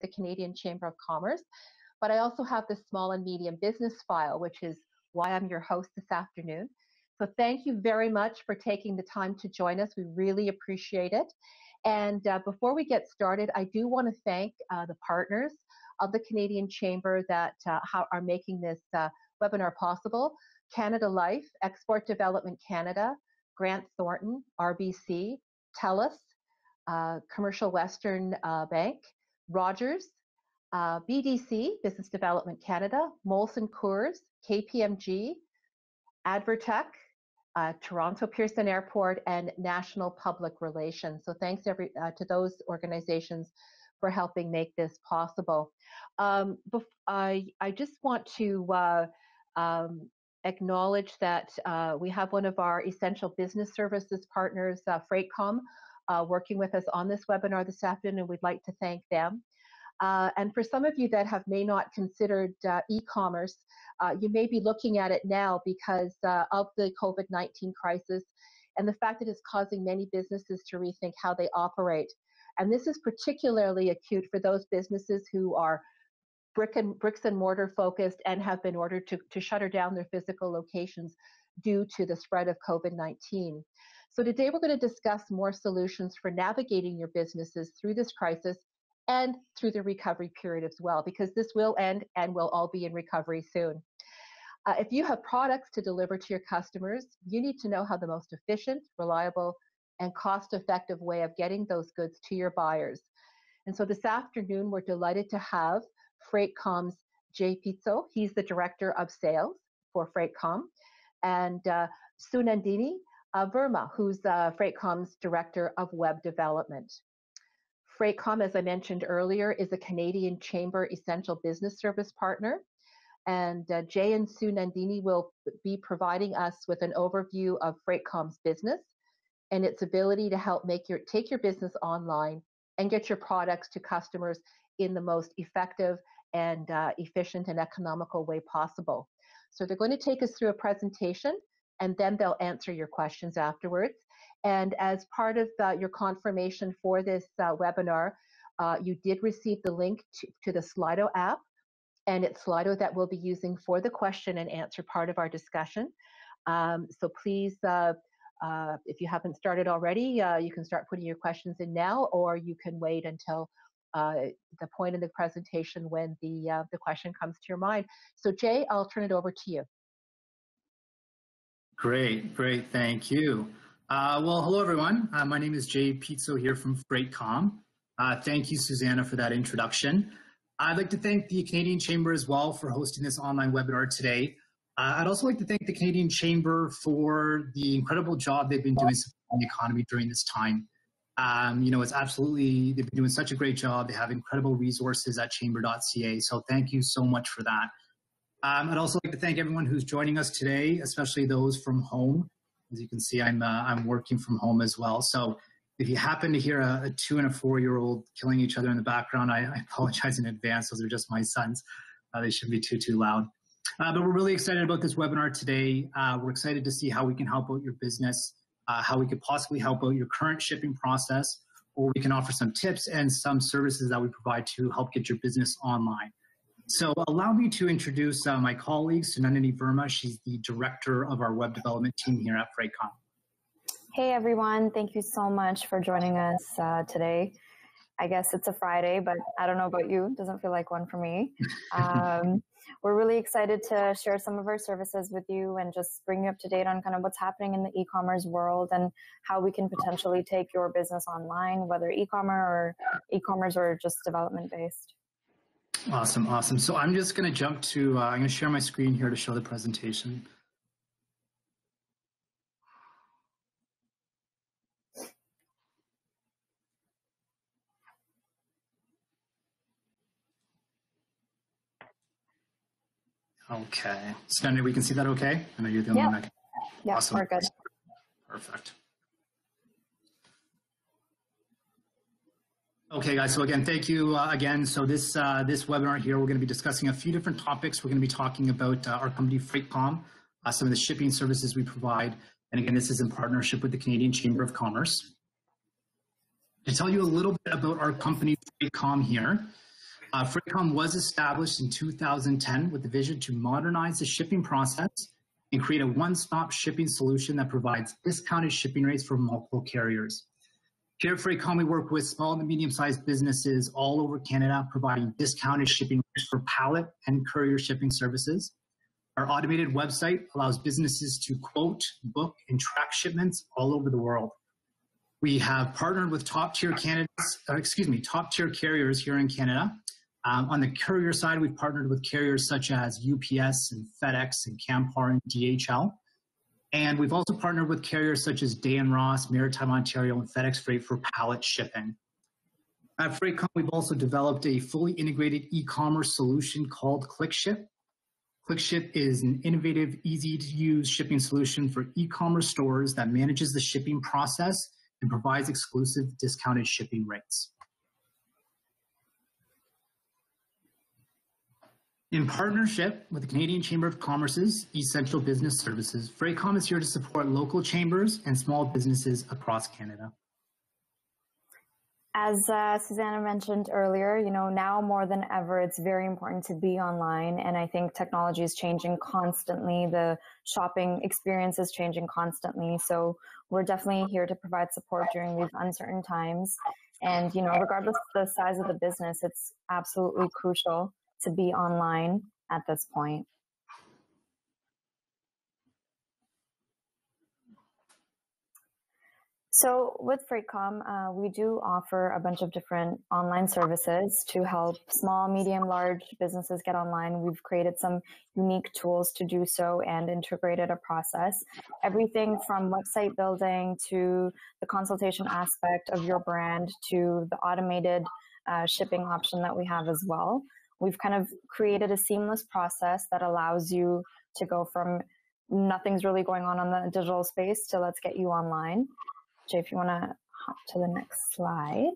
the Canadian Chamber of Commerce, but I also have the small and medium business file, which is why I'm your host this afternoon. So thank you very much for taking the time to join us. We really appreciate it. And before we get started, I do want to thank the partners of the Canadian Chamber that are making this webinar possible. Canada Life, Export Development Canada, Grant Thornton, RBC, TELUS, Commercial Western Bank, Rogers, BDC, Business Development Canada, Molson Coors, KPMG, Advertech, Toronto Pearson Airport, and National Public Relations. So thanks to those organizations for helping make this possible. I just want to acknowledge that we have one of our essential business services partners, Freightcom, working with us on this webinar this afternoon, and we'd like to thank them. And for some of you that may not considered e-commerce, you may be looking at it now because of the COVID-19 crisis and the fact that it's causing many businesses to rethink how they operate. And this is particularly acute for those businesses who are bricks and mortar focused and have been ordered to shutter down their physical locations due to the spread of COVID-19. So today we're going to discuss more solutions for navigating your businesses through this crisis and through the recovery period as well, because this will end and we'll all be in recovery soon. If you have products to deliver to your customers, you need to know how the most efficient, reliable, and cost-effective way of getting those goods to your buyers. And so this afternoon, we're delighted to have Freightcom's Jay Pizzo. He's the Director of Sales for Freightcom, and Sunandini Verma, who's Freightcom's Director of Web Development. Freightcom, as I mentioned earlier, is a Canadian Chamber Essential Business Service Partner, and Jay and Sunandini will be providing us with an overview of Freightcom's business and its ability to help take your business online and get your products to customers in the most effective and efficient and economical way possible. So they're going to take us through a presentation, and then they'll answer your questions afterwards. And as part of your confirmation for this webinar, you did receive the link to the Slido app, and it's Slido that we'll be using for the question and answer part of our discussion. So please, if you haven't started already, you can start putting your questions in now, or you can wait until the point in the presentation when the question comes to your mind. So Jay, I'll turn it over to you. Great, thank you. Well, hello everyone. My name is Jay Pizzo here from Freightcom. Thank you, Susanna, for that introduction. I'd like to thank the Canadian Chamber as well for hosting this online webinar today. I'd also like to thank the Canadian Chamber for the incredible job they've been doing supporting the economy during this time. You know, it's absolutely, they've been doing such a great job. They have incredible resources at chamber.ca, so thank you so much for that. I'd also like to thank everyone who's joining us today, especially those from home. As you can see, I'm working from home as well. So if you happen to hear a 2- and 4-year-old killing each other in the background, I apologize in advance. Those are just my sons. They shouldn't be too loud. But we're really excited about this webinar today. We're excited to see how we can help out your business, how we could possibly help out your current shipping process, or we can offer some tips and some services that we provide to help get your business online. So allow me to introduce my colleague, Sunandini Verma. She's the Director of our Web Development team here at Freightcom. Hey everyone, thank you so much for joining us today. I guess it's a Friday, but I don't know about you, it doesn't feel like one for me. We're really excited to share some of our services with you and just bring you up to date on kind of what's happening in the e-commerce world and how we can potentially take your business online, whether e-commerce or just development based. Awesome. So I'm just going to jump to, I'm going to share my screen here to show the presentation. Okay. Sunandini, we can see that okay? I know you're the only one that can. Yeah, awesome. We're good. Perfect. Okay, guys, so again, thank you again. So this webinar here, we're going to be discussing a few different topics. We're going to be talking about our company, Freightcom, some of the shipping services we provide. And again, this is in partnership with the Canadian Chamber of Commerce. To tell you a little bit about our company, Freightcom here, Freightcom was established in 2010 with the vision to modernize the shipping process and create a one-stop shipping solution that provides discounted shipping rates for multiple carriers. Here at Freightcom, we work with small and medium-sized businesses all over Canada, providing discounted shipping rates for pallet and courier shipping services. Our automated website allows businesses to quote, book, and track shipments all over the world. We have partnered with top-tier carriers here in Canada. On the courier side, we've partnered with carriers such as UPS and FedEx and Canpar and DHL. And we've also partnered with carriers such as Day & Ross, Maritime Ontario, and FedEx Freight for pallet shipping. At Freightcom, we've also developed a fully integrated e-commerce solution called ClickShip. ClickShip is an innovative, easy-to-use shipping solution for e-commerce stores that manages the shipping process and provides exclusive discounted shipping rates. In partnership with the Canadian Chamber of Commerce's Essential Business Services, Freightcom is here to support local chambers and small businesses across Canada. As Susanna mentioned earlier, now more than ever, it's very important to be online. And I think technology is changing constantly. The shopping experience is changing constantly. So we're definitely here to provide support during these uncertain times. And, regardless of the size of the business, it's absolutely crucial to be online at this point. So with Freightcom, we do offer a bunch of different online services to help small, medium, large businesses get online. We've created some unique tools to do so and integrated a process. Everything from website building to the consultation aspect of your brand to the automated shipping option that we have as well. We've kind of created a seamless process that allows you to go from nothing's really going on the digital space to let's get you online. Jay, if you want to hop to the next slide.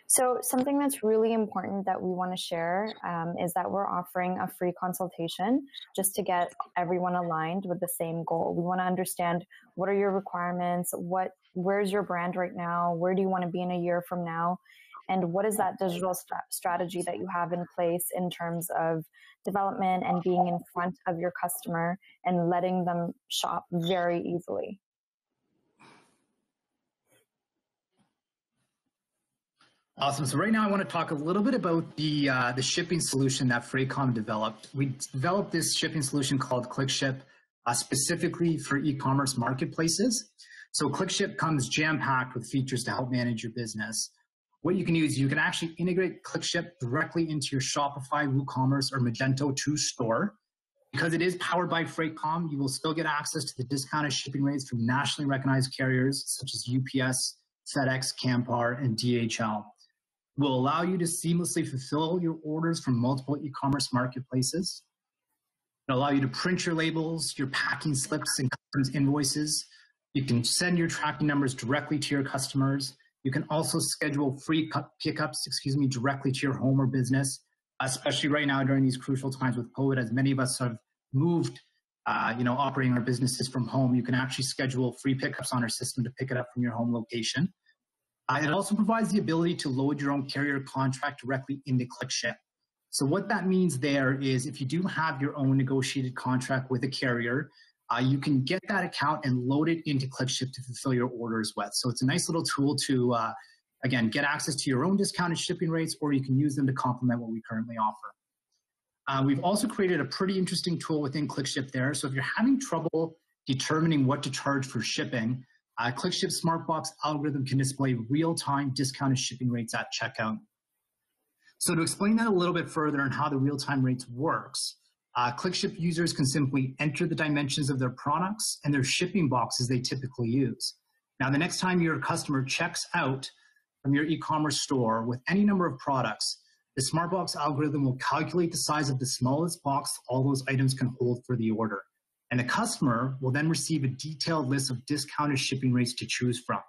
So something that's really important that we want to share is that we're offering a free consultation just to get everyone aligned with the same goal. We want to understand what are your requirements, where's your brand right now, where do you want to be in a year from now, and what is that digital strategy that you have in place in terms of development and being in front of your customer and letting them shop very easily. Awesome. So right now I want to talk a little bit about the shipping solution that Freightcom developed. We developed this shipping solution called ClickShip specifically for e-commerce marketplaces. So ClickShip comes jam-packed with features to help manage your business. What you can do is you can actually integrate ClickShip directly into your Shopify, WooCommerce, or Magento 2 store. Because it is powered by Freightcom, you will still get access to the discounted shipping rates from nationally recognized carriers such as UPS, FedEx, Canpar, and DHL. It will allow you to seamlessly fulfill your orders from multiple e-commerce marketplaces. It will allow you to print your labels, your packing slips, and customs invoices. You can send your tracking numbers directly to your customers. You can also schedule free pickups, directly to your home or business, especially right now during these crucial times with COVID, as many of us have moved, operating our businesses from home. You can actually schedule free pickups on our system to pick it up from your home location. It also provides the ability to load your own carrier contract directly into ClickShip. So what that means there is if you do have your own negotiated contract with a carrier, you can get that account and load it into ClickShip to fulfill your orders with. So it's a nice little tool to, again, get access to your own discounted shipping rates, or you can use them to complement what we currently offer. We've also created a pretty interesting tool within ClickShip there. So if you're having trouble determining what to charge for shipping, ClickShip Smartbox algorithm can display real-time discounted shipping rates at checkout. So to explain that a little bit further and how the real-time rates works, ClickShip users can simply enter the dimensions of their products and their shipping boxes they typically use. Now, the next time your customer checks out from your e-commerce store with any number of products, the Smartbox algorithm will calculate the size of the smallest box all those items can hold for the order. And the customer will then receive a detailed list of discounted shipping rates to choose from.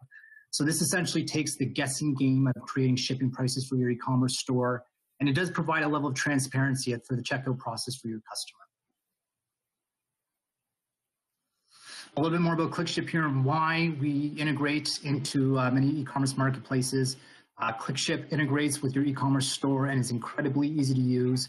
So this essentially takes the guessing game of creating shipping prices for your e-commerce store, and it does provide a level of transparency for the checkout process for your customer. A little bit more about ClickShip here and why we integrate into many e-commerce marketplaces. ClickShip integrates with your e-commerce store and is incredibly easy to use.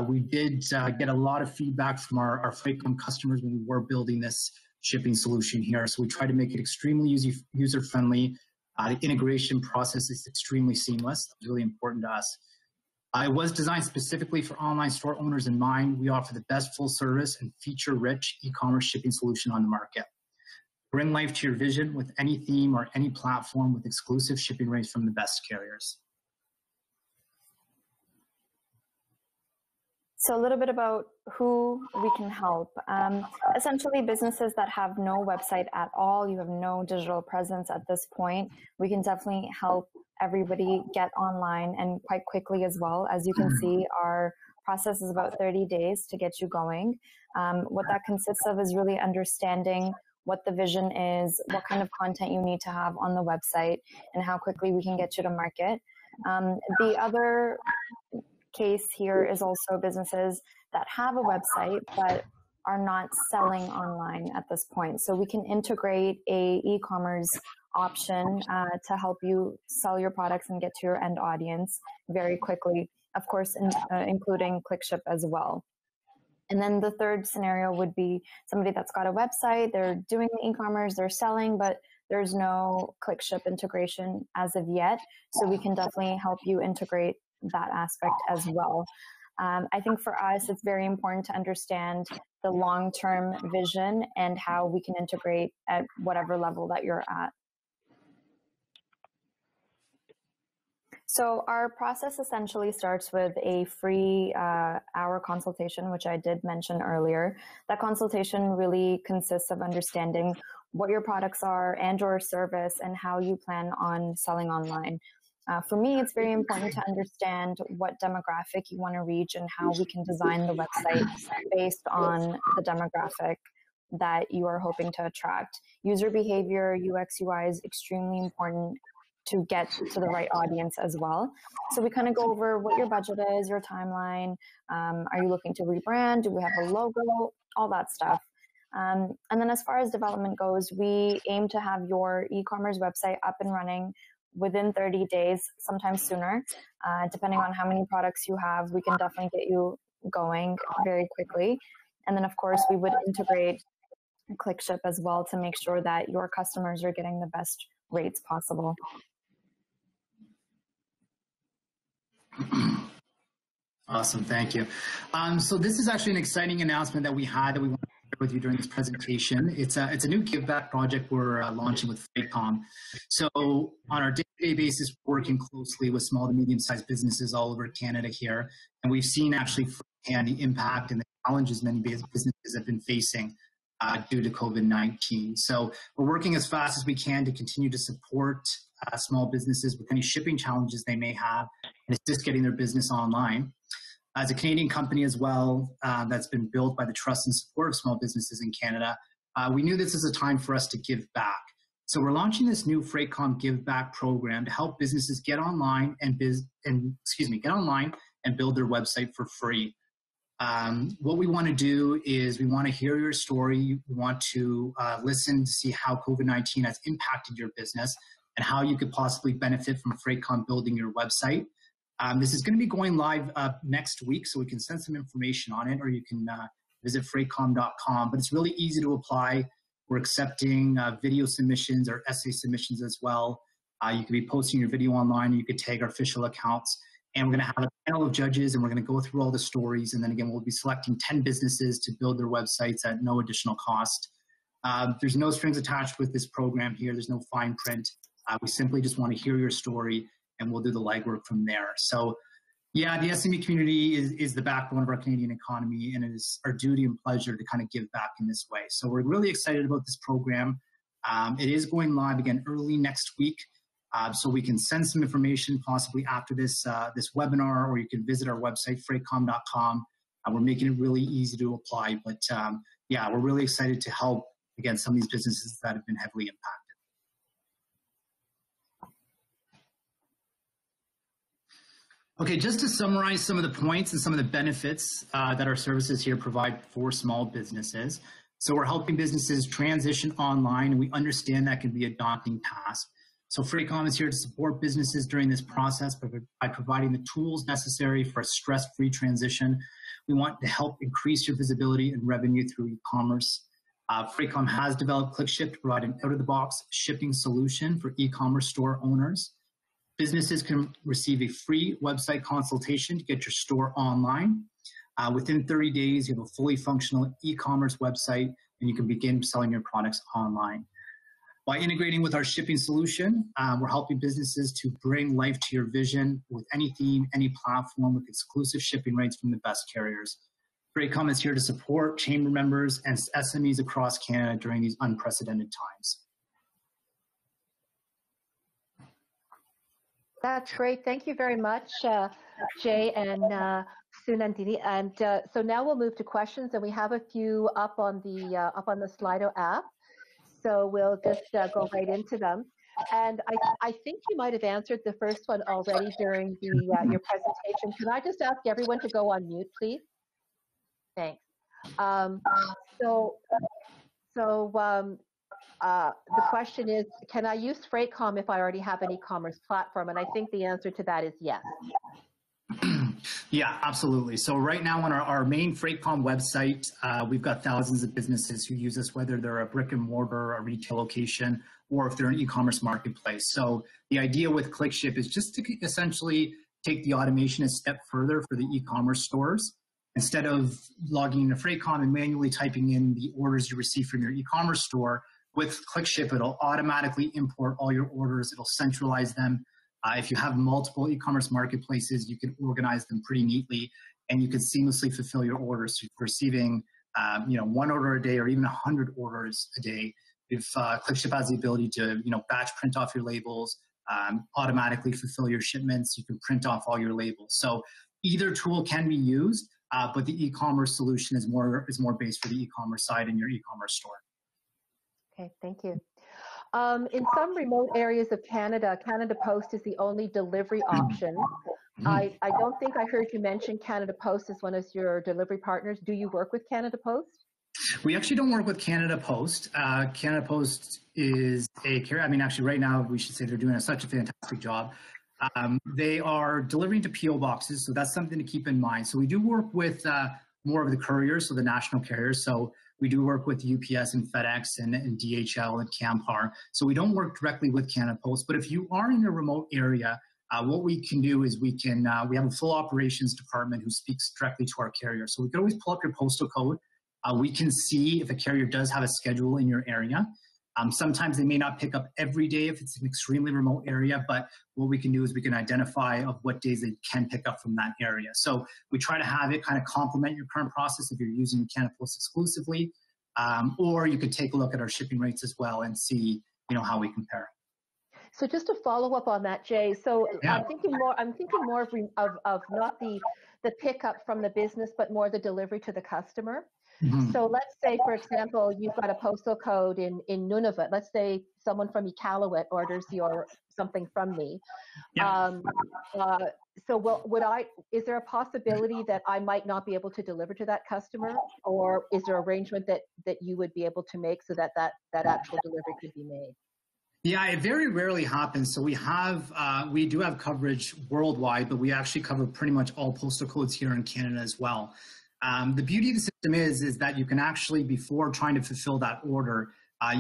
We did get a lot of feedback from our Freightcom customers when we were building this shipping solution here. So we tried to make it extremely user-friendly. The integration process is extremely seamless. It's really important to us. It was designed specifically for online store owners in mind. We offer the best full service and feature-rich e-commerce shipping solution on the market. Bring life to your vision with any theme or any platform with exclusive shipping rates from the best carriers. So a little bit about who we can help. Essentially, businesses that have no website at all, you have no digital presence at this point, we can definitely help everybody get online and quite quickly as well. As you can see, our process is about 30 days to get you going. What that consists of is really understanding what the vision is, what kind of content you need to have on the website, and how quickly we can get you to market. The other case here is also businesses that have a website but are not selling online at this point. So we can integrate a e-commerce option to help you sell your products and get to your end audience very quickly, of course, including ClickShip as well. And then the third scenario would be somebody that's got a website, they're doing the e-commerce, they're selling, but there's no ClickShip integration as of yet. So we can definitely help you integrate that aspect as well. I think for us, it's very important to understand the long-term vision and how we can integrate at whatever level that you're at. So our process essentially starts with a free hour consultation, which I did mention earlier. That consultation really consists of understanding what your products are and your service and how you plan on selling online. For me, it's very important to understand what demographic you want to reach and how we can design the website based on the demographic that you are hoping to attract. User behavior, UX, UI is extremely important to get to the right audience as well. So we kind of go over what your budget is, your timeline. Are you looking to rebrand? Do we have a logo? All that stuff. And then as far as development goes, we aim to have your e-commerce website up and running within 30 days, sometimes sooner. Depending on how many products you have, we can definitely get you going very quickly. And then of course, we would integrate ClickShip as well to make sure that your customers are getting the best rates possible. Awesome, thank you. So this is actually an exciting announcement that we want to share with you during this presentation. It's a new give back project we're launching with Freightcom. So on our day-to-day basis, we're working closely with small to medium-sized businesses all over Canada here, and we've seen actually firsthand the impact and the challenges many businesses have been facing due to COVID-19. So we're working as fast as we can to continue to support small businesses with any shipping challenges they may have and assist getting their business online. As a Canadian company as well, that's been built by the trust and support of small businesses in Canada, we knew this is a time for us to give back. So we're launching this new Freightcom Give Back program to help businesses get online and build their website for free. What we want to do is we want to hear your story. We want to listen to see how COVID-19 has impacted your business and how you could possibly benefit from Freightcom building your website. This is going to be going live next week, so we can send some information on it, or you can visit freightcom.com. But it's really easy to apply. We're accepting video submissions or essay submissions as well. You could be posting your video online, or you could tag our official accounts. And we're going to have a panel of judges, and we're going to go through all the stories. And then again, we'll be selecting 10 businesses to build their websites at no additional cost. There's no strings attached with this program here. There's no fine print. We simply just want to hear your story, and we'll do the legwork from there. So yeah, the SME community is the backbone of our Canadian economy, and it is our duty and pleasure to kind of give back in this way. So we're really excited about this program. It is going live again early next week. So we can send some information possibly after this webinar, or you can visit our website, freightcom.com. We're making it really easy to apply, but yeah, we're really excited to help, again, some of these businesses that have been heavily impacted. Okay, just to summarize some of the points and some of the benefits that our services here provide for small businesses. So we're helping businesses transition online, and we understand that can be a daunting task. So Freightcom is here to support businesses during this process by providing the tools necessary for a stress-free transition. We want to help increase your visibility and revenue through e-commerce. Freightcom has developed ClickShip to provide an out-of-the-box shipping solution for e-commerce store owners. Businesses can receive a free website consultation to get your store online. Within 30 days, you have a fully functional e-commerce website and you can begin selling your products online. By integrating with our shipping solution, we're helping businesses to bring life to your vision with any theme, any platform, with exclusive shipping rates from the best carriers. Freightcom is here to support chamber members and SMEs across Canada during these unprecedented times. That's great. Thank you very much, Jay and Sunandini. And so now we'll move to questions, and we have a few up on the Slido app. So we'll just go right into them. And I think you might have answered the first one already during your presentation. Can I just ask everyone to go on mute, please? Thanks. The question is, can I use Freightcom if I already have an e-commerce platform? And I think the answer to that is yes. Yeah, absolutely. So right now on our main Freightcom website, we've got thousands of businesses who use us, whether they're a brick and mortar, a retail location, or if they're an e-commerce marketplace. So the idea with ClickShip is just to essentially take the automation a step further for the e-commerce stores. Instead of logging into Freightcom and manually typing in the orders you receive from your e-commerce store, with ClickShip, it'll automatically import all your orders. It'll centralize them. If you have multiple e-commerce marketplaces, you can organize them pretty neatly, and you can seamlessly fulfill your orders. So if you're receiving, one order a day or even 100 orders a day, if ClickShip has the ability to, batch print off your labels, automatically fulfill your shipments, you can print off all your labels. So either tool can be used, but the e-commerce solution is more based for the e-commerce side in your e-commerce store. Okay, thank you. In some remote areas of Canada, Canada Post is the only delivery option. I don't think I heard you mention Canada Post as one of your delivery partners. Do you work with Canada Post? We actually don't work with Canada Post. Canada Post is actually right now we should say they're doing such a fantastic job. They are delivering to PO boxes, so that's something to keep in mind. So we do work with more of the couriers, so the national carriers. So we do work with UPS and FedEx and DHL and Campar. So we don't work directly with Canada Post. But if you are in a remote area, what we can do is we have a full operations department who speaks directly to our carrier. So we can always pull up your postal code. We can see if a carrier does have a schedule in your area. Sometimes they may not pick up every day if it's an extremely remote area, but what we can do is we can identify of what days they can pick up from that area. So we try to have it kind of complement your current process if you're using Canada Post exclusively, or you could take a look at our shipping rates as well and see, how we compare. So just to follow up on that, Jay. So yeah. I'm thinking more of not the pickup from the business, but more the delivery to the customer. Mm-hmm. So let's say, for example, you've got a postal code in Nunavut. Let's say someone from Iqaluit orders something from me. Yeah. Is there a possibility that I might not be able to deliver to that customer, or is there arrangement that you would be able to make so that actual delivery could be made? Yeah, it very rarely happens. So we do have coverage worldwide, but we actually cover pretty much all postal codes here in Canada as well. The beauty of the system is that you can actually, before trying to fulfill that order,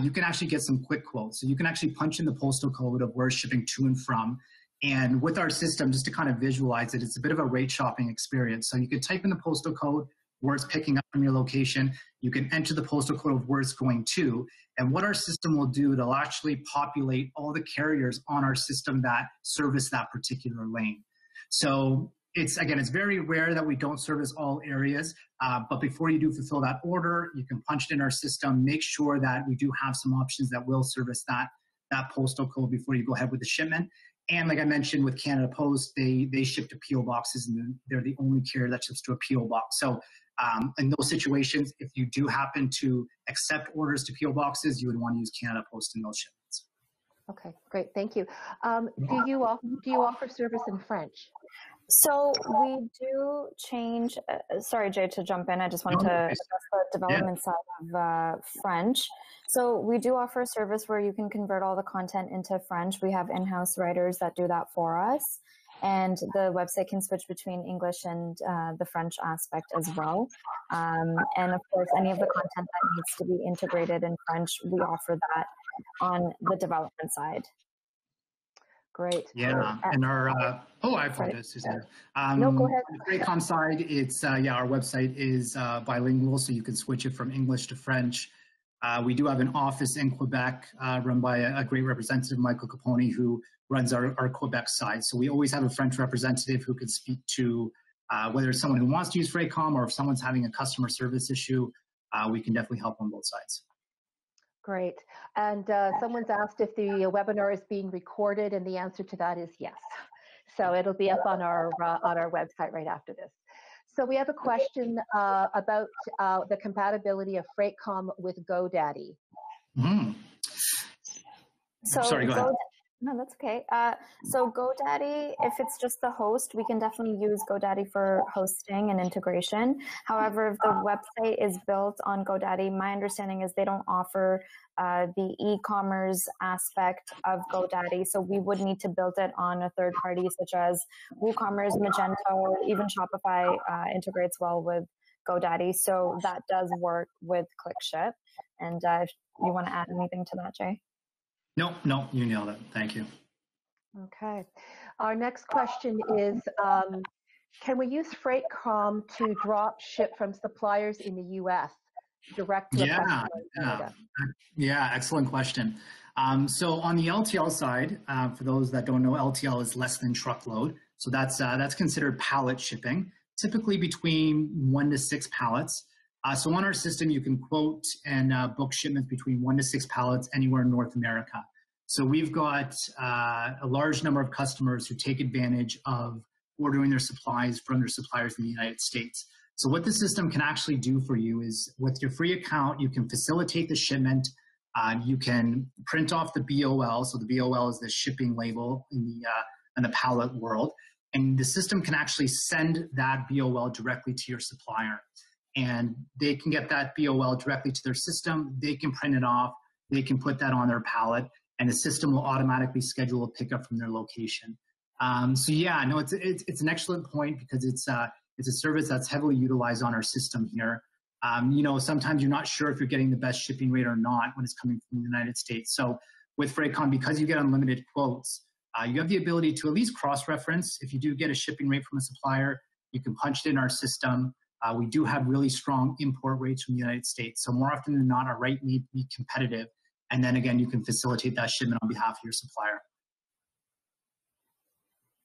you can actually get some quick quotes. So you can actually punch in the postal code of where it's shipping to and from. And with our system, just to kind of visualize it, it's a bit of a rate shopping experience. So you can type in the postal code where it's picking up from your location. You can enter the postal code of where it's going to. And what our system will do, it'll actually populate all the carriers on our system that service that particular lane. So it's very rare that we don't service all areas, but before you do fulfill that order, you can punch it in our system, make sure that we do have some options that will service that postal code before you go ahead with the shipment. And like I mentioned with Canada Post, they ship to PO boxes, and they're the only carrier that ships to a PO box. So in those situations, if you do happen to accept orders to PO boxes, you would want to use Canada Post in those shipments. Okay, great, thank you. Do you offer service in French? So we do change, sorry, Jay, to jump in. I just wanted to address the development side of French. So we do offer a service where you can convert all the content into French. We have in-house writers that do that for us. And the website can switch between English and the French aspect as well. And of course, any of the content that needs to be integrated in French, we offer that on the development side. Great. Yeah, and our, I apologize, Susanna. No, go ahead. On the Freightcom side, it's, our website is bilingual, so you can switch it from English to French. We do have an office in Quebec run by a great representative, Michael Capone, who runs our Quebec side. So we always have a French representative who can speak to whether it's someone who wants to use Freightcom or if someone's having a customer service issue, we can definitely help on both sides. Great. And someone's asked if the webinar is being recorded, and the answer to that is yes. So it'll be up on our website right after this. So we have a question about the compatibility of Freightcom with GoDaddy. Mm-hmm. So sorry, go ahead. No, that's okay. So GoDaddy, if it's just the host, we can definitely use GoDaddy for hosting and integration. However, if the website is built on GoDaddy, my understanding is they don't offer the e-commerce aspect of GoDaddy. So we would need to build it on a third party such as WooCommerce, Magento, even Shopify integrates well with GoDaddy. So that does work with ClickShip. And if you want to add anything to that, Jay? No, you nailed it. Thank you. Okay. Our next question is, can we use Freightcom to drop ship from suppliers in the U.S. direct to a customer in Canada? Yeah, excellent question. So on the LTL side, for those that don't know, LTL is less than truckload. So that's considered pallet shipping, typically between 1 to 6 pallets. So on our system, you can quote and book shipments between 1 to 6 pallets anywhere in North America. So we've got a large number of customers who take advantage of ordering their supplies from their suppliers in the United States. So what the system can actually do for you is with your free account, you can facilitate the shipment. You can print off the BOL. So the BOL is the shipping label in the pallet world. And the system can actually send that BOL directly to your supplier. And they can get that BOL directly to their system. They can print it off. They can put that on their pallet, and the system will automatically schedule a pickup from their location. So yeah, no, it's an excellent point because it's a service that's heavily utilized on our system here. Sometimes you're not sure if you're getting the best shipping rate or not when it's coming from the United States. So with Freightcom, because you get unlimited quotes, you have the ability to at least cross-reference. If you do get a shipping rate from a supplier, you can punch it in our system. We do have really strong import rates from the United States. So more often than not, our rate may be competitive. And then again, you can facilitate that shipment on behalf of your supplier.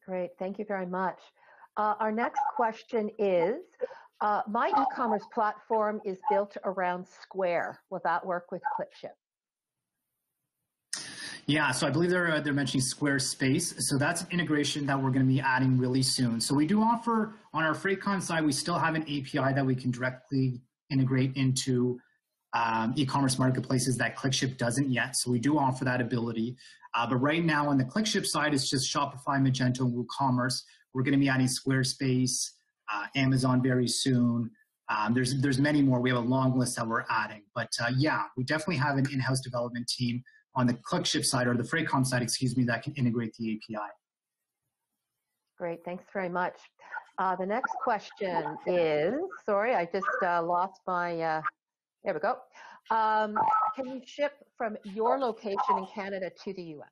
Great, thank you very much. Our next question is, my e-commerce platform is built around Square. Will that work with ClickShip? Yeah, so I believe they're mentioning Squarespace. So that's an integration that we're going to be adding really soon. So we do offer, on our Freightcom side, we still have an API that we can directly integrate into e-commerce marketplaces that ClickShip doesn't yet. So we do offer that ability. But right now on the ClickShip side, it's just Shopify, Magento, and WooCommerce. We're going to be adding Squarespace, Amazon very soon. There's many more. We have a long list that we're adding. But yeah, we definitely have an in-house development team on the ClickShip side, or the Freightcom side, excuse me, that can integrate the API. Great, thanks very much. The next question is, sorry, I just lost my, there we go. Can you ship from your location in Canada to the US?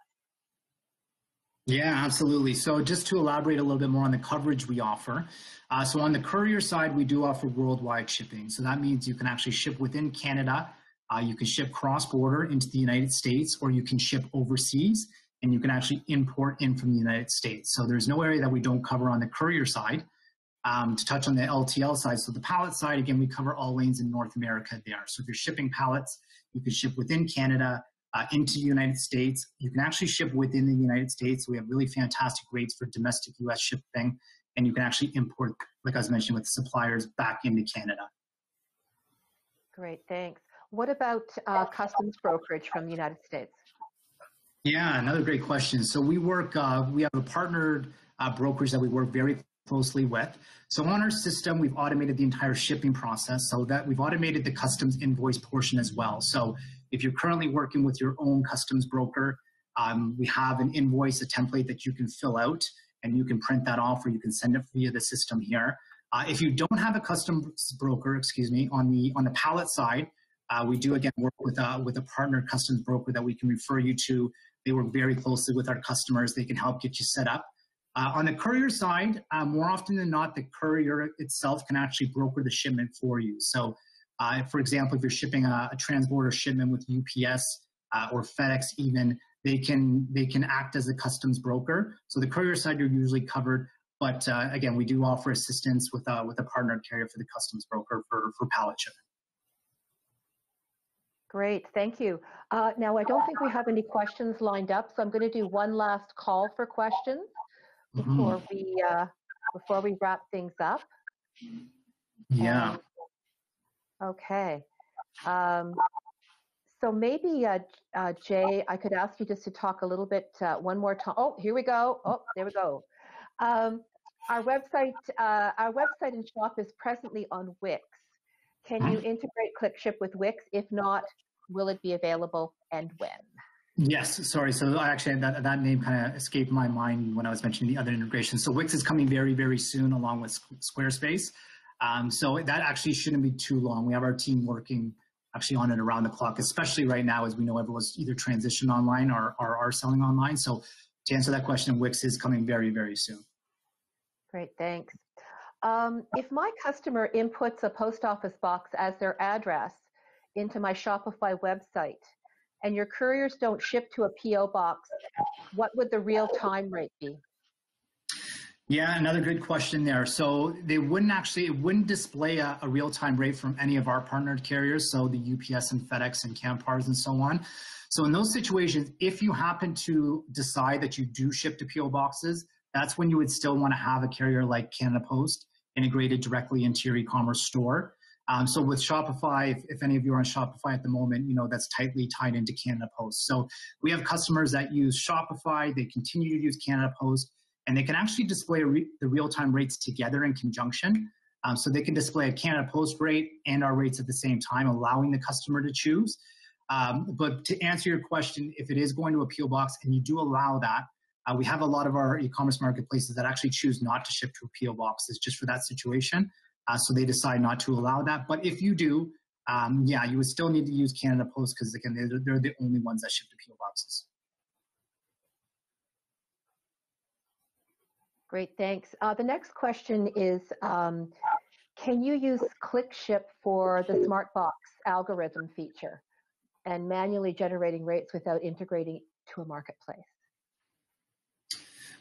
Yeah, absolutely. So just to elaborate a little bit more on the coverage we offer. So on the courier side, we do offer worldwide shipping. So that means you can actually ship within Canada. You can ship cross-border into the United States, or you can ship overseas, and you can actually import in from the United States. So there's no area that we don't cover on the courier side. To touch on the LTL side, so the pallet side, again, we cover all lanes in North America there. So if you're shipping pallets, you can ship within Canada, into the United States. You can actually ship within the United States. We have really fantastic rates for domestic US shipping, and you can actually import, like I was mentioning, with suppliers back into Canada. Great, thanks. What about customs brokerage from the United States? Yeah, another great question. So we work, we have a partnered brokerage that we work very closely with. So on our system, we've automated the entire shipping process so that we've automated the customs invoice portion as well. So if you're currently working with your own customs broker, we have an invoice, a template that you can fill out, and you can print that off or you can send it via the system here. If you don't have a customs broker, on the pallet side, we do again work with a partner customs broker that we can refer you to. They work very closely with our customers. They can help get you set up. On the courier side, more often than not, the courier itself can actually broker the shipment for you. So, for example, if you're shipping a transborder shipment with UPS or FedEx, even they can act as a customs broker. So the courier side, you're usually covered. But again, we do offer assistance with a partner carrier for the customs broker for pallet shipping. Great, thank you. Now, I don't think we have any questions lined up, so I'm going to do one last call for questions before we wrap things up. Yeah. Okay. So maybe, Jay, I could ask you just to talk a little bit one more time. Oh, here we go. Oh, there we go. Our website and shop is presently on Wicks. Can you integrate ClickShip with Wicks? If not, will it be available and when? Yes, sorry. So actually that name kind of escaped my mind when I was mentioning the other integration. So Wicks is coming very, very soon along with Squarespace. So that actually shouldn't be too long. We have our team working actually on it around the clock, especially right now as we know everyone's either transitioned online or are selling online. So to answer that question, Wicks is coming very, very soon. Great, thanks. If my customer inputs a post office box as their address into my Shopify website and your couriers don't ship to a PO box, what would the real-time rate be? Yeah, another good question there. So it wouldn't display a real-time rate from any of our partnered carriers, so the UPS and FedEx and Campars and so on. So in those situations, if you happen to decide that you do ship to PO boxes, that's when you would still want to have a carrier like Canada Post integrated directly into your e-commerce store. So with Shopify, if any of you are on Shopify at the moment, you know that's tightly tied into Canada Post. So we have customers that use Shopify, they continue to use Canada Post, and they can actually display the real-time rates together in conjunction. So they can display a Canada Post rate and our rates at the same time, allowing the customer to choose. But to answer your question, if it is going to a PO box and you do allow that, we have a lot of our e-commerce marketplaces that actually choose not to ship to a PO boxes just for that situation. So they decide not to allow that. But if you do, yeah, you would still need to use Canada Post because again, they're the only ones that ship to PO boxes. Great, thanks. The next question is, can you use ClickShip for the SmartBox algorithm feature and manually generating rates without integrating to a marketplace?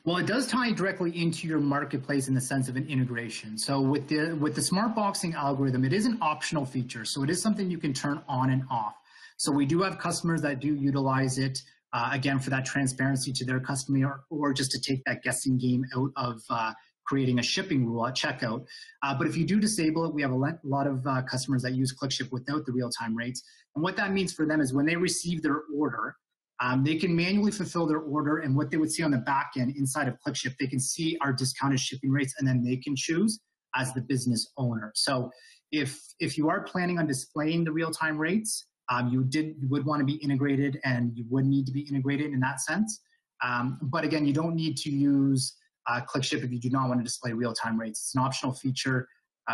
Well, it does tie directly into your marketplace in the sense of an integration. So with the smart boxing algorithm, it is an optional feature. So it is something you can turn on and off. So we do have customers that do utilize it, again, for that transparency to their customer or just to take that guessing game out of creating a shipping rule at checkout. But if you do disable it, we have a lot of customers that use ClickShip without the real-time rates. And what that means for them is when they receive their order, they can manually fulfill their order, and what they would see on the back end inside of ClickShip, they can see our discounted shipping rates, and then they can choose as the business owner. So if you are planning on displaying the real-time rates, you would want to be integrated, and you would need to be integrated in that sense. But again, you don't need to use ClickShip if you do not want to display real-time rates. It's an optional feature.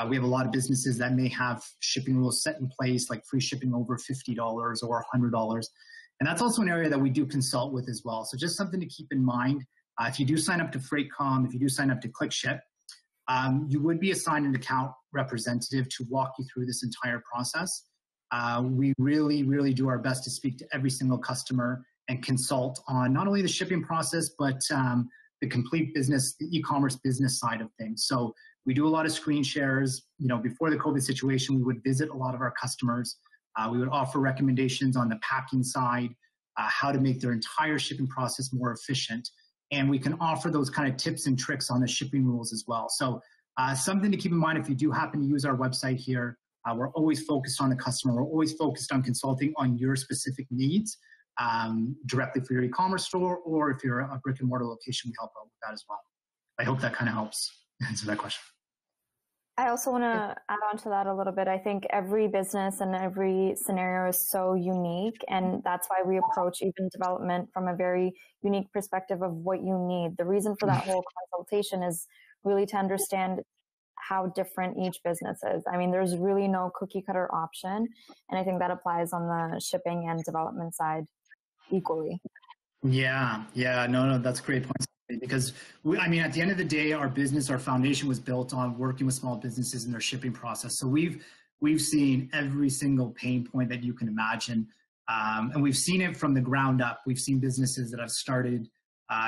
We have a lot of businesses that may have shipping rules set in place, like free shipping over $50 or $100. And that's also an area that we do consult with as well. So just something to keep in mind. If you do sign up to Freightcom, if you do sign up to ClickShip, you would be assigned an account representative to walk you through this entire process. We really, really do our best to speak to every single customer and consult on not only the shipping process, but the complete business, the e-commerce business side of things. So we do a lot of screen shares. You know, before the COVID situation, we would visit a lot of our customers. We would offer recommendations on the packing side, how to make their entire shipping process more efficient. And we can offer those kind of tips and tricks on the shipping rules as well. So something to keep in mind if you do happen to use our website here, we're always focused on the customer. We're always focused on consulting on your specific needs directly for your e-commerce store, or if you're a brick and mortar location, we help out with that as well. I hope that kind of helps. answer that question. I also want to add on to that a little bit. I think every business and every scenario is so unique, and that's why we approach even development from a very unique perspective of what you need. The reason for that whole consultation is really to understand how different each business is. I mean, there's really no cookie cutter option, and I think that applies on the shipping and development side equally. Yeah, no, that's a great point. Because I mean, at the end of the day, our business, our foundation was built on working with small businesses in their shipping process. So we've seen every single pain point that you can imagine, and we've seen it from the ground up. We've seen businesses that have started,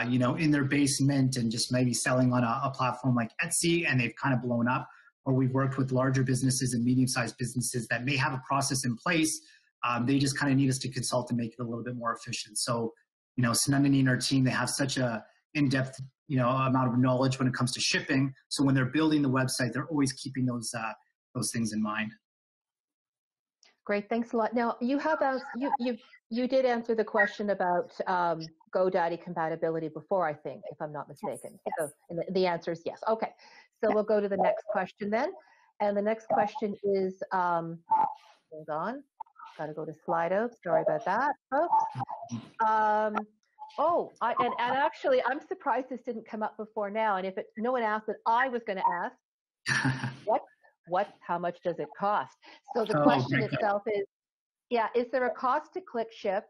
in their basement and just maybe selling on a platform like Etsy, and they've kind of blown up. Or we've worked with larger businesses and medium-sized businesses that may have a process in place. They just kind of need us to consult and make it a little bit more efficient. So, Sunandini and our team, they have such a in-depth, amount of knowledge when it comes to shipping. So when they're building the website, they're always keeping those things in mind. Great, thanks a lot. Now you have asked, you did answer the question about GoDaddy compatibility before, I think, if I'm not mistaken. Yes. So the answer is yes. Okay, so we'll go to the next question then. And the next question is, hold on, got to go to Slido. Sorry about that, folks. And actually, I'm surprised this didn't come up before now. And if no one asked it, I was going to ask, how much does it cost? So the question itself is, is there a cost to ClickShip?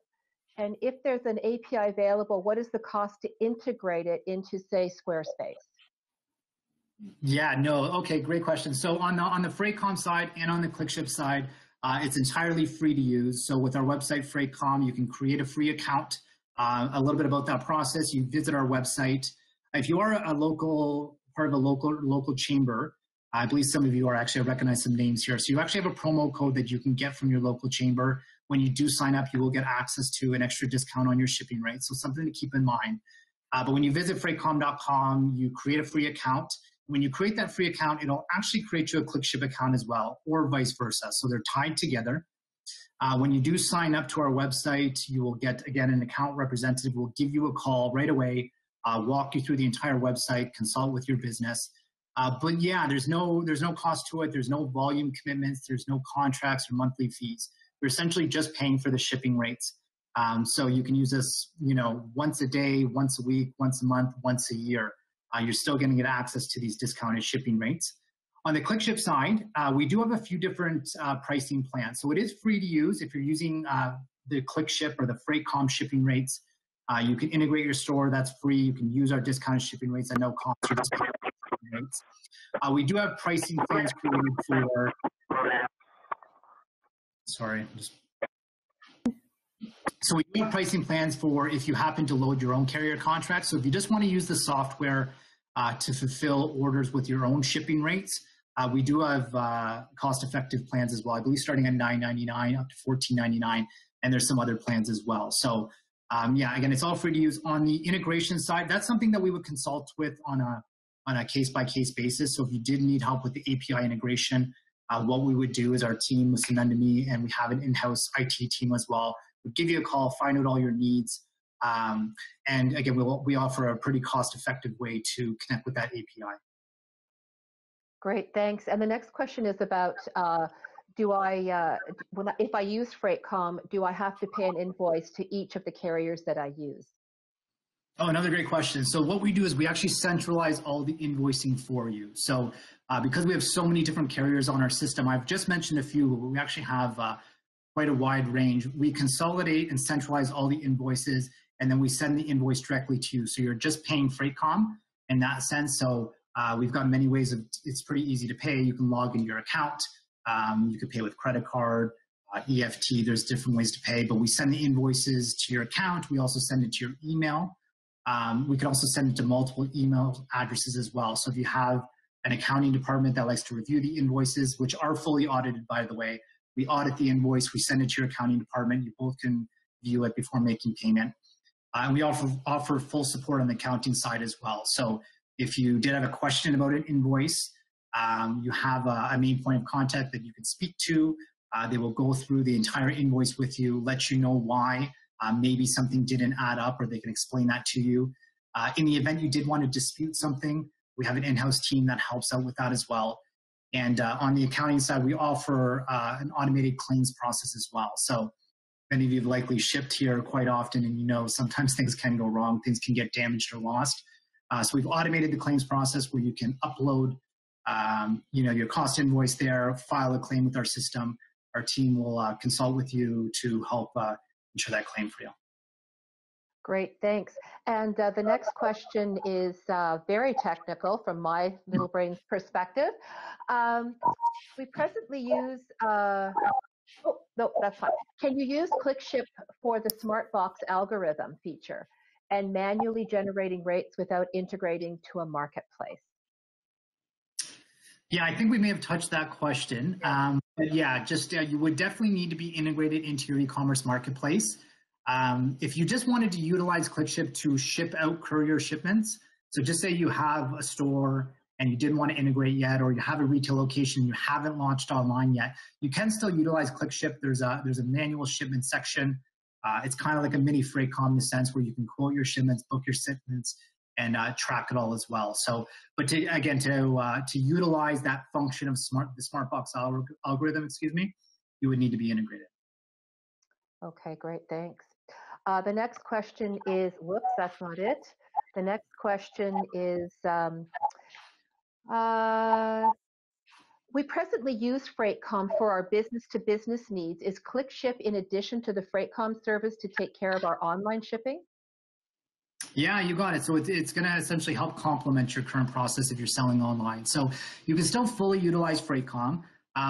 And if there's an API available, what is the cost to integrate it into, say, Squarespace? Yeah, no, okay, great question. So on the Freightcom side and on the ClickShip side, it's entirely free to use. So with our website, Freightcom, you can create a free account. A little bit about that process, you visit our website. If you are a part of a local chamber, I believe some of you I recognize some names here. So you actually have a promo code that you can get from your local chamber. When you do sign up, you will get access to an extra discount on your shipping rate. So something to keep in mind. But when you visit freightcom.com, you create a free account. When you create that free account, it'll actually create you a ClickShip account as well, or vice versa. So they're tied together. When you do sign up to our website, you will get, again, an account representative will give you a call right away, walk you through the entire website, consult with your business. But yeah, there's no cost to it. There's no volume commitments. There's no contracts or monthly fees. You're essentially just paying for the shipping rates. So you can use this, once a day, once a week, once a month, once a year. You're still going to get access to these discounted shipping rates. On the ClickShip side, we do have a few different pricing plans. So it is free to use if you're using the ClickShip or the Freightcom shipping rates. You can integrate your store. That's free. You can use our discounted shipping rates at no cost. You just pay for shipping rates. We do have pricing plans created for. Sorry. So we do have pricing plans for if you happen to load your own carrier contract. So if you just want to use the software to fulfill orders with your own shipping rates, we do have cost-effective plans as well. I believe starting at $9.99 up to $14.99, and there's some other plans as well. So again, it's all free to use. On the integration side, that's something that we would consult with on a case-by-case basis. So if you did need help with the API integration, what we would do is our team, listen to me, and we have an in-house IT team as well. We'll give you a call, find out all your needs. And again, we offer a pretty cost-effective way to connect with that API. Great, thanks. And the next question is about, if I use Freightcom, do I have to pay an invoice to each of the carriers that I use? Oh, another great question. So what we do is we actually centralize all the invoicing for you. So because we have so many different carriers on our system, I've just mentioned a few, but we actually have quite a wide range. We consolidate and centralize all the invoices, and then we send the invoice directly to you. So you're just paying Freightcom in that sense. So we've got many ways it's pretty easy to pay. You can log into your account. You could pay with credit card, EFT, there's different ways to pay, but we send the invoices to your account. We also send it to your email. We can also send it to multiple email addresses as well. So if you have an accounting department that likes to review the invoices, which are fully audited, by the way, we audit the invoice, we send it to your accounting department. You both can view it before making payment. And we offer full support on the accounting side as well. So if you did have a question about an invoice, you have a main point of contact that you can speak to. They will go through the entire invoice with you, let you know why maybe something didn't add up, or they can explain that to you. In the event you did want to dispute something, We have an in-house team that helps out with that as well. And on the accounting side, we offer an automated claims process as well. So many of you have likely shipped here quite often, and sometimes things can go wrong, things can get damaged or lost. So we've automated the claims process where you can upload your cost invoice there, file a claim with our system. Our team will consult with you to help ensure that claim for you. Great, thanks. And the next question is very technical from my little brain's perspective. We presently use, oh, no, that's fine. Can you use ClickShip for the SmartBox algorithm feature and manually generating rates without integrating to a marketplace? Yeah, I think we may have touched that question. But yeah, just you would definitely need to be integrated into your e-commerce marketplace. If you just wanted to utilize ClickShip to ship out courier shipments, so just say you have a store and you didn't want to integrate yet, or you have a retail location and you haven't launched online yet, you can still utilize ClickShip. There's a manual shipment section. It's kind of like a mini Freightcom in the sense where you can quote your shipments, book your shipments, and track it all as well. So, but to utilize that function of the SmartBox algorithm, you would need to be integrated. Okay, great, thanks. The next question is, whoops, that's not it. The next question is, we presently use Freightcom for our business-to-business needs. Is ClickShip in addition to the Freightcom service to take care of our online shipping? Yeah, you got it. So it's going to essentially help complement your current process if you're selling online. So you can still fully utilize Freightcom,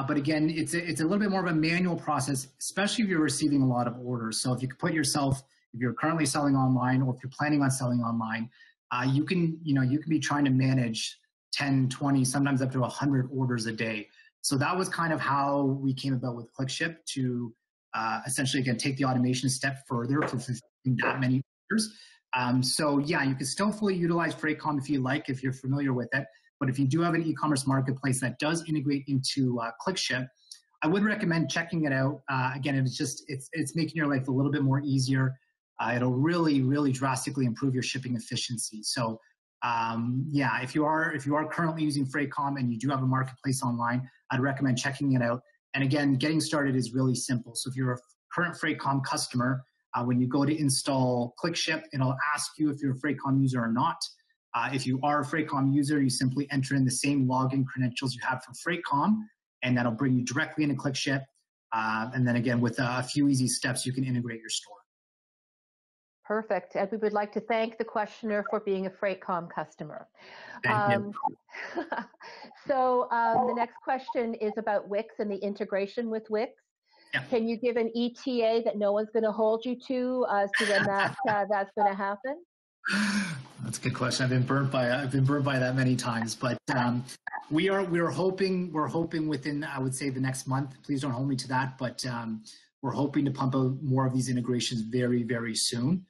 but again, it's a little bit more of a manual process, especially if you're receiving a lot of orders. So if you could put yourself, if you're currently selling online, or if you're planning on selling online, you can be trying to manage 10, 20, sometimes up to 100 orders a day. So that was kind of how we came about with ClickShip to essentially, again, take the automation step further for that many orders. So yeah, you can still fully utilize Freightcom if you like, if you're familiar with it. But if you do have an e-commerce marketplace that does integrate into ClickShip, I would recommend checking it out. Again, it's making your life a little bit more easier. It'll really, really drastically improve your shipping efficiency. So yeah, if you are currently using Freightcom and you do have a marketplace online, I'd recommend checking it out. And again, getting started is really simple. So if you're a current Freightcom customer, when you go to install ClickShip, it'll ask you if you're a Freightcom user or not. If you are a Freightcom user, you simply enter in the same login credentials you have for Freightcom, and that'll bring you directly into ClickShip. And then again, with a few easy steps, you can integrate your store. Perfect. And we would like to thank the questioner for being a Freightcom customer. Thank you. So the next question is about Wicks and the integration with Wicks. Yeah. Can you give an ETA that no one's going to hold you to as to when that's going to happen? That's a good question. I've been burnt by that many times, but we're hoping within, I would say, the next month. Please don't hold me to that, but we're hoping to pump out more of these integrations very, very soon.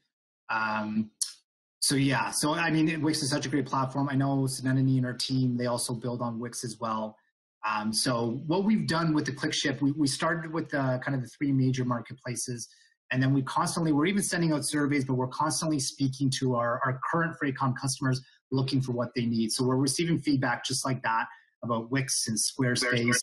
So yeah, so I mean, Wicks is such a great platform. I know Sanenani and our team, they also build on Wicks as well. So what we've done with the ClickShip, we started with kind of the three major marketplaces, and then we're even sending out surveys, but we're constantly speaking to our current Freightcom customers looking for what they need. So we're receiving feedback just like that about Wicks and Squarespace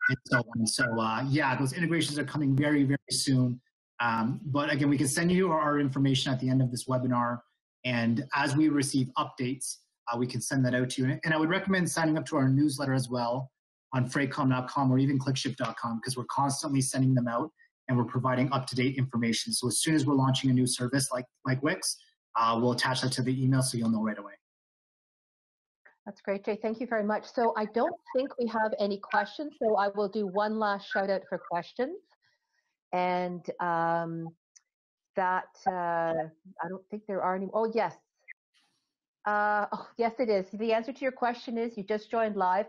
and so on. So yeah, those integrations are coming very, very soon. But again, we can send you our information at the end of this webinar, and as we receive updates, we can send that out to you. And I would recommend signing up to our newsletter as well on freightcom.com or even clickship.com, because we're constantly sending them out and we're providing up-to-date information. So as soon as we're launching a new service like Wicks, we'll attach that to the email so you'll know right away. That's great, Jay. Thank you very much. So I don't think we have any questions, so I will do one last shout out for questions. And I don't think there are any. Oh, yes. Oh, yes, it is. The answer to your question is you just joined live.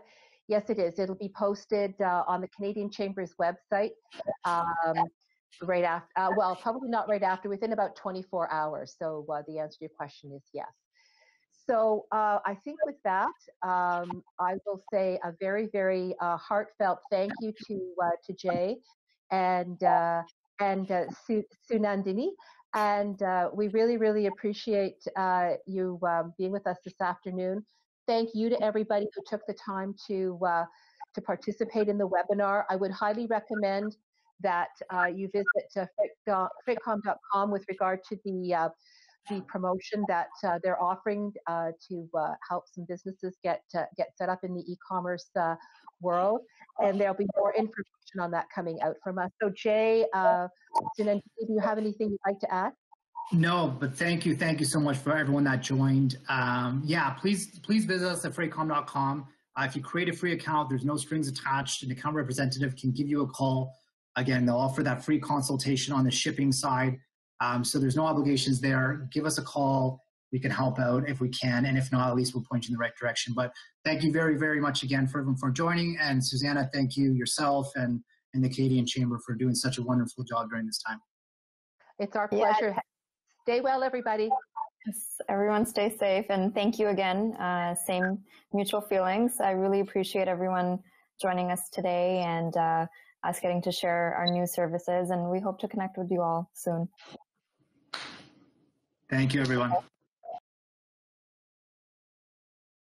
Yes, it is. It'll be posted on the Canadian Chamber's website right after, well, probably not right after, within about 24 hours. So the answer to your question is yes. So I think with that, I will say a very, very heartfelt thank you to Jay and Sunandini. And we really, really appreciate you being with us this afternoon. thank you to everybody who took the time to participate in the webinar. I would highly recommend that you visit freightcom.com with regard to the promotion that they're offering to help some businesses get set up in the e-commerce world, and there'll be more information on that coming out from us. So Jay, do you have anything you'd like to add? No, but thank you so much for everyone that joined. Yeah, please visit us at freightcom.com. If you create a free account, there's no strings attached. An account representative can give you a call. Again, they'll offer that free consultation on the shipping side. So there's no obligations there. Give us a call. We can help out if we can. And if not, at least we'll point you in the right direction. But thank you very, very much again for everyone for joining. And Susanna, thank you yourself and the Canadian Chamber for doing such a wonderful job during this time. It's our pleasure. Yeah. Stay well, everybody. Yes, everyone stay safe. And thank you again. Same mutual feelings. I really appreciate everyone joining us today and us getting to share our new services. And we hope to connect with you all soon. Thank you, everyone.